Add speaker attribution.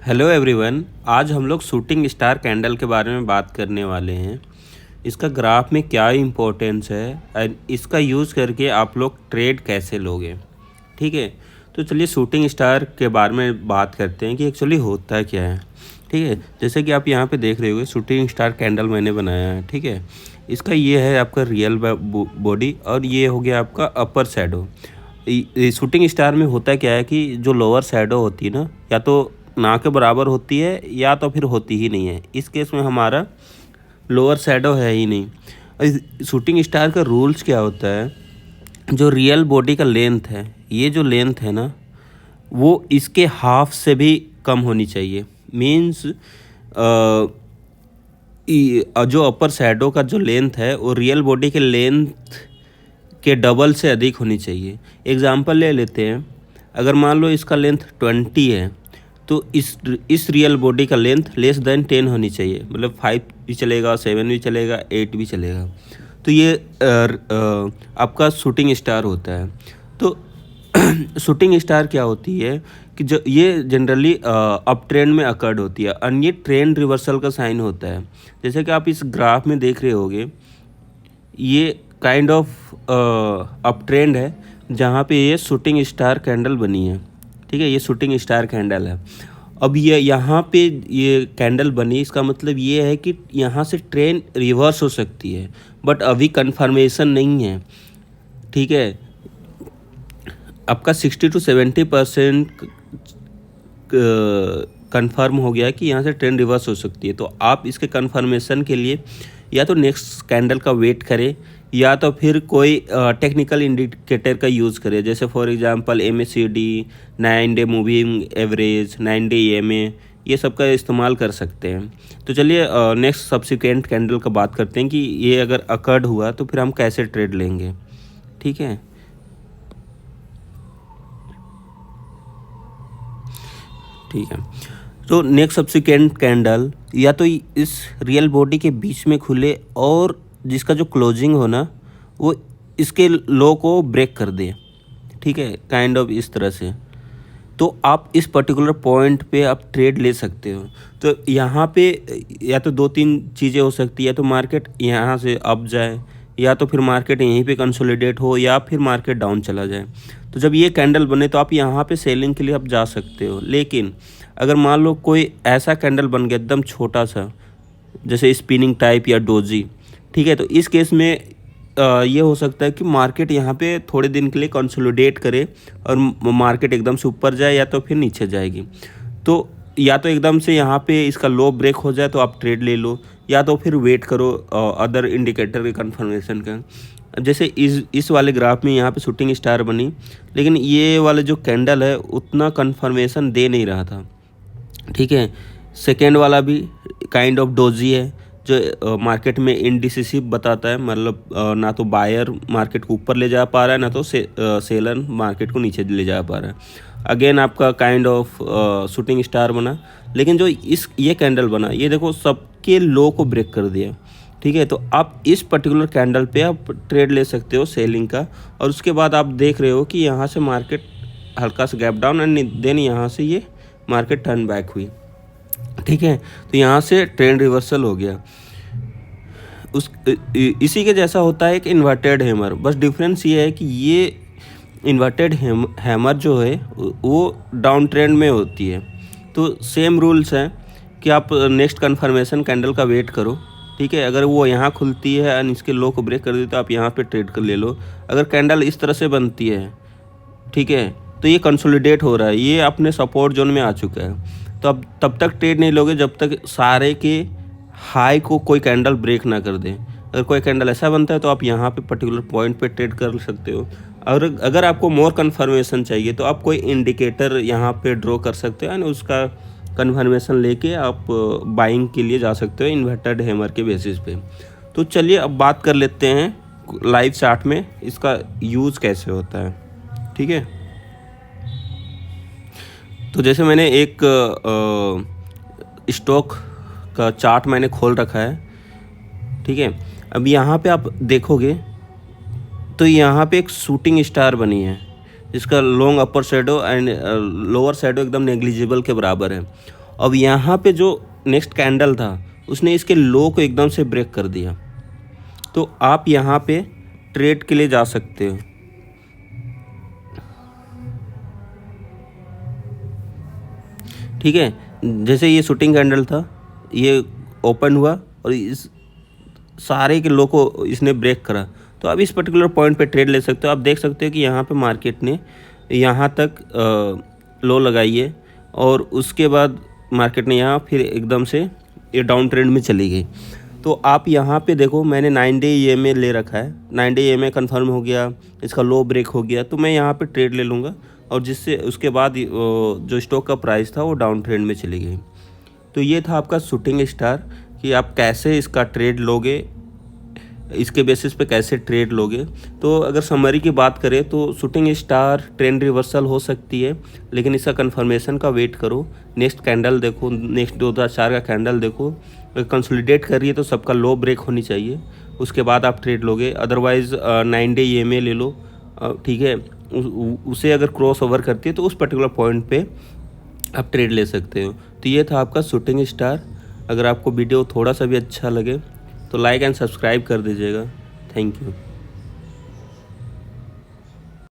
Speaker 1: Hello everyone. आज हम लोग शूटिंग स्टार कैंडल के बारे में बात करने वाले हैं। इसका ग्राफ में क्या इम्पोर्टेंस है एंड इसका यूज़ करके आप लोग ट्रेड कैसे लोगे। ठीक है, तो चलिए शूटिंग स्टार के बारे में बात करते हैं कि एक्चुअली होता क्या है। ठीक है, जैसे कि आप यहाँ पे देख रहे होगे शूटिंग स्टार कैंडल मैंने बनाया है। ठीक है, इसका ये है आपका रियल बॉडी और ये हो गया आपका अपर शैडो। शूटिंग स्टार में होता क्या है कि जो लोअर शैडो होती है ना, या तो ना के बराबर होती है या तो फिर होती ही नहीं है। इस केस में हमारा लोअर शैडो है ही नहीं। शूटिंग स्टार का रूल्स क्या होता है, जो रियल बॉडी का लेंथ है, ये जो लेंथ है ना, वो इसके हाफ से भी कम होनी चाहिए। मीन्स जो अपर शैडो का जो लेंथ है वो रियल बॉडी के लेंथ के डबल से अधिक होनी चाहिए। एग्जांपल ले लेते हैं, अगर मान लो इसका लेंथ 20 है तो इस रियल बॉडी का लेंथ लेस देन 10 होनी चाहिए। मतलब 5 भी चलेगा, 7 भी चलेगा, 8 भी चलेगा। तो ये आपका शूटिंग स्टार होता है। तो शूटिंग स्टार क्या होती है कि जो ये जनरली अप ट्रेंड में अकर्ड होती है और ये ट्रेंड रिवर्सल का साइन होता है। जैसे कि आप इस ग्राफ में देख रहे होगे, ये काइंड ऑफ अप ट्रेंड है जहाँ पे ये शूटिंग स्टार कैंडल बनी है। ठीक है, ये शूटिंग स्टार कैंडल है। अब ये यहाँ पे ये कैंडल बनी, इसका मतलब ये है कि यहाँ से ट्रेंड रिवर्स हो सकती है, बट अभी कंफर्मेशन नहीं है। ठीक है, आपका 60 to 70% कंफर्म हो गया कि यहाँ से ट्रेंड रिवर्स हो सकती है। तो आप इसके कंफर्मेशन के लिए या तो नेक्स्ट कैंडल का वेट करें या तो फिर कोई टेक्निकल इंडिकेटर का यूज़ करें। जैसे for example MACD, 9 day moving average, 9 day EMA, ये सब का इस्तेमाल कर सकते हैं। तो चलिए नेक्स्ट सब्सिक्वेंट कैंडल का बात करते हैं कि ये अगर अकर्ड हुआ तो फिर हम कैसे ट्रेड लेंगे। ठीक है, ठीक है। तो नेक्स्ट सब्सिक्वेंट कैंडल या तो इस रियल बॉडी के बीच में खुले और जिसका जो क्लोजिंग हो ना वो इसके लो को ब्रेक कर दे। ठीक है, काइंड ऑफ इस तरह से। तो आप इस पर्टिकुलर पॉइंट पे आप ट्रेड ले सकते हो। तो यहाँ पे या तो 2-3 चीज़ें हो सकती है, या तो मार्केट यहाँ से अप जाए, या तो फिर मार्केट यहीं पे कंसोलिडेट हो, या फिर मार्केट डाउन चला जाए। तो जब ये कैंडल बने तो आप यहाँ पे सेलिंग के लिए आप जा सकते हो। लेकिन अगर मान लो कोई ऐसा कैंडल बन गया एकदम छोटा सा, जैसे स्पिनिंग टाइप या डोजी, ठीक है, तो इस केस में ये हो सकता है कि मार्केट यहाँ पे थोड़े दिन के लिए कंसोलिडेट करे और मार्केट एकदम से ऊपर जाए या तो फिर नीचे जाएगी। तो या तो एकदम से यहाँ पे इसका लो ब्रेक हो जाए तो आप ट्रेड ले लो, या तो फिर वेट करो अदर इंडिकेटर के कंफर्मेशन का। जैसे इस वाले ग्राफ में यहाँ पे शूटिंग स्टार बनी, लेकिन ये वाला जो कैंडल है उतना कंफर्मेशन दे नहीं रहा था। ठीक है, सेकेंड वाला भी काइंड ऑफ डोजी है जो मार्केट में इनडिसिसिव बताता है। मतलब ना तो बायर मार्केट को ऊपर ले जा पा रहा है, ना तो सेलर मार्केट को नीचे ले जा पा रहा है। अगेन आपका काइंड ऑफ शूटिंग स्टार बना, लेकिन जो ये कैंडल बना, ये देखो सबके लो को ब्रेक कर दिया। ठीक है, तो आप इस पर्टिकुलर कैंडल पे आप ट्रेड ले सकते हो सेलिंग का। और उसके बाद आप देख रहे हो कि यहाँ से मार्केट हल्का सा गैप डाउन एंड देन यहाँ से ये मार्केट टर्न बैक हुई। ठीक है, तो यहाँ से ट्रेंड रिवर्सल हो गया। इसी के जैसा होता है एक इन्वर्टेड हैमर, बस डिफरेंस ये है कि ये इन्वर्टेड हैमर जो है वो डाउन ट्रेंड में होती है। तो सेम रूल्स हैं कि आप नेक्स्ट कंफर्मेशन कैंडल का वेट करो। ठीक है, अगर वो यहाँ खुलती है और इसके लो को ब्रेक कर देती तो आप यहाँ पे ट्रेड कर ले लो। अगर कैंडल इस तरह से बनती है, ठीक है, तो ये कंसोलिडेट हो रहा है, ये अपने सपोर्ट जोन में आ चुका है। तो अब तब तक ट्रेड नहीं लोगे जब तक सारे के हाई को कोई कैंडल ब्रेक ना कर दे। अगर कोई कैंडल ऐसा बनता है तो आप यहाँ पे पर्टिकुलर पॉइंट पे ट्रेड कर सकते हो। और अगर आपको मोर कन्फर्मेशन चाहिए तो आप कोई इंडिकेटर यहाँ पे ड्रॉ कर सकते हो एंड उसका कन्फर्मेशन लेके आप बाइंग के लिए जा सकते हो इन्वर्टेड हैमर के बेसिस पे। तो चलिए अब बात कर लेते हैं लाइव चार्ट में इसका यूज़ कैसे होता है। ठीक है, तो जैसे मैंने एक स्टॉक का चार्ट मैंने खोल रखा है। ठीक है, अब यहाँ पे आप देखोगे तो यहाँ पे एक शूटिंग स्टार बनी है जिसका long upper shadow and lower shadow एकदम नेग्लिजिबल के बराबर है। अब यहाँ पे जो नेक्स्ट कैंडल था उसने इसके लो को एकदम से ब्रेक कर दिया, तो आप यहाँ पे ट्रेड के लिए जा सकते हो। ठीक है, जैसे ये शूटिंग कैंडल था, ये ओपन हुआ और इस सारे के लो को इसने ब्रेक करा, तो आप इस पर्टिकुलर पॉइंट पे ट्रेड ले सकते हो। आप देख सकते हो कि यहाँ पे मार्केट ने यहाँ तक लो लगाई है और उसके बाद मार्केट ने यहाँ फिर एकदम से ये डाउन ट्रेंड में चली गई। तो आप यहाँ पे देखो, मैंने 9 डे EMA ले रखा है, 9 डे EMA कन्फर्म हो गया, इसका लो ब्रेक हो गया, तो मैं यहाँ पे ट्रेड ले लूँगा और जिससे उसके बाद जो स्टॉक का प्राइस था वो डाउन ट्रेंड में चली गई। तो ये था आपका शूटिंग स्टार कि आप कैसे इसका ट्रेड लोगे, इसके बेसिस पे कैसे ट्रेड लोगे। तो अगर समरी की बात करें तो शूटिंग स्टार ट्रेंड रिवर्सल हो सकती है, लेकिन इसका कंफर्मेशन का वेट करो। नेक्स्ट कैंडल देखो, नेक्स्ट 2004 का कैंडल देखो, कंसोलिडेट कर रही है तो सबका लो ब्रेक होनी चाहिए, उसके बाद आप ट्रेड लोगे। अदरवाइज़ 9 डे EMA ले लो, ठीक है, उसे अगर क्रॉस ओवर करती है तो उस पर्टिकुलर पॉइंट पे आप ट्रेड ले सकते हो। तो ये था आपका शूटिंग स्टार। अगर आपको वीडियो थोड़ा सा भी अच्छा लगे तो लाइक एंड सब्सक्राइब कर दीजिएगा। Thank you.